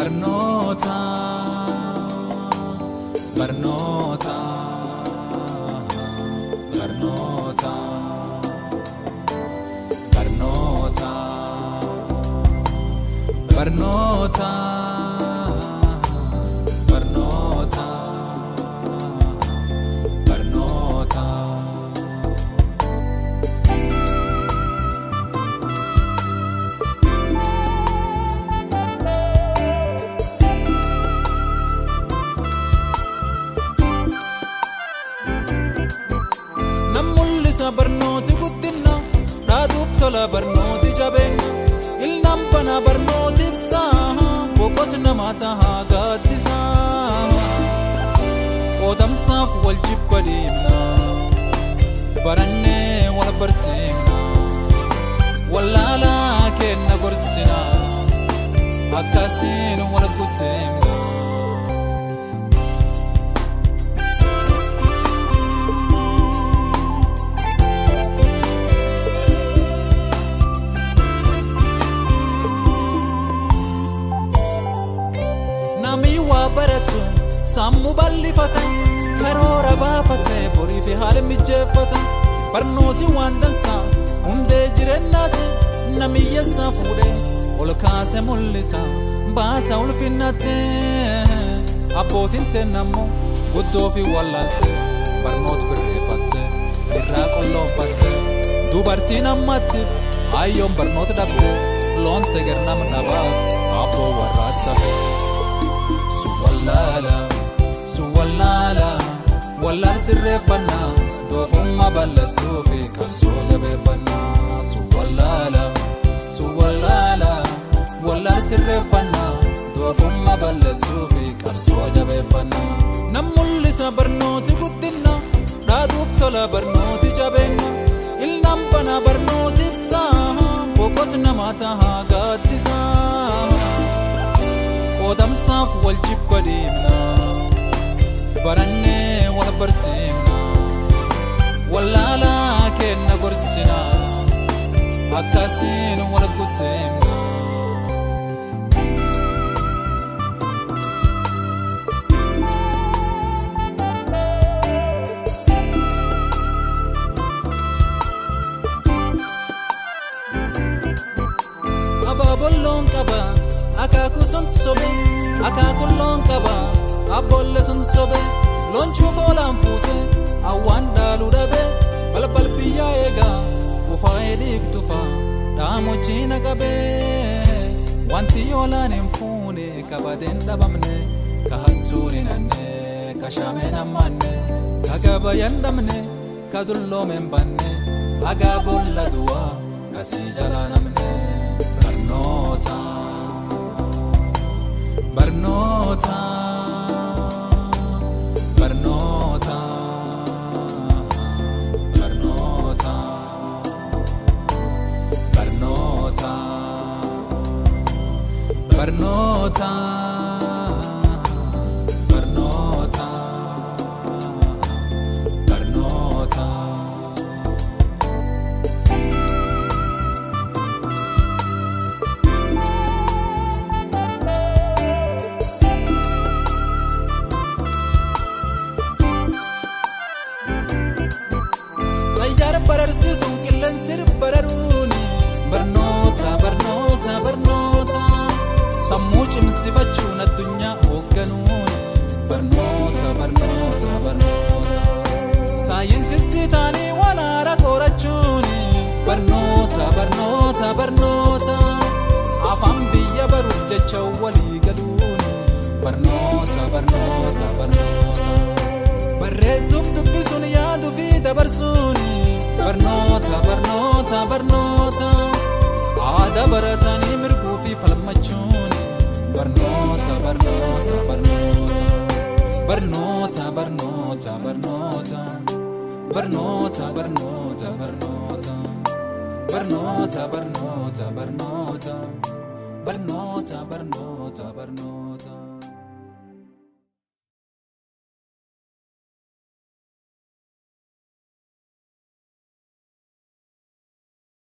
Barnoota, barnoota, barnoota, barnoota, barnoota, barnoota, barnoota. Namullisa barnooti guddina dhaatuuf tola barnooti jabeenya ilnaan bana barnooti ibsaa boqooti namaa tahaa gaaddisaa qoodamsaaf wal jibba deemna barannee wal barsiifna wallaalaa kenna gorsina akkasiin wal gutteemna. Namiwa baratu sammu bal'ifate karoora baafate borii fi haala mijeeffate barnooti waan dansaa hundee jireenyaati namiyyeessaa fuudhee ol kaase mul'isa baasa ulfinnate abbootiin teenammoo guddoo fi wallaalte barnooti birreeffatte irraa qolloonfatte dubartiin ammattiif ayyoon barnooti dhabde loonte gernam dhabaaf abboo warraattafe. Suwallala, wallaan sirreeffanna doofummaa balleessuu fi qabsoo jabeeffanna. Suwallala, wallaan sirreeffanna doofummaa balleessuu fi qabsoo jabeeffanna. Namullisa barnooti guddina dhaatuuf tola barnooti jabeenya ilnaan bana barnooti ibsaa boqooti namaa tahaa gaaddisaa qoodamsaaf wal jibba deemna barannee wal barsiifna wallaalaa kenna gorsina akkasiin wal gutteemna. Abaabolloon qaba akaaku sun sobe akaakulloon qaba abbolle sun sobe loonchuuf oolaan fuute awwaan dhaaluu dhabe balbal biyyaa eegaa kufaa'ee dhiigtufa dhaamochiina qabee wanti yoolaan hin fuune kabadeen dhabamne ka hattuun hin hanne ka shaameen hammanne ka gabayan dhabne ka dulloomeen banne hagaa boolla duwaa kasii jalaa namne. Barnoota, barnoota, barnoota, barnoota, barnoota, barnoota, barnoota, barnoota. Bararsiisuun qilleensir bararuuni barnoota barnoota barnoota sammuu cimsifachuun addunyaa hoogganuuni barnoota barnoota barnoota saayintistii taanii waan haaraa qorachuuni barnoota barnoota barnoota afaan biyya baruuf jecha walii galuuni barnoota barnoota barnoota barreessuuf dubbisuun yaaduu fi dabarsuuni. Barnoota, barnoota, barnoota aadaa baratanii mirguu fi falmachuun barnoota, barnoota, barnoota barnoota, barnoota, barnoota barnoota, barnoota, barnoota barnoota, barnoota, barnoota barnoota, barnoota, barnoota.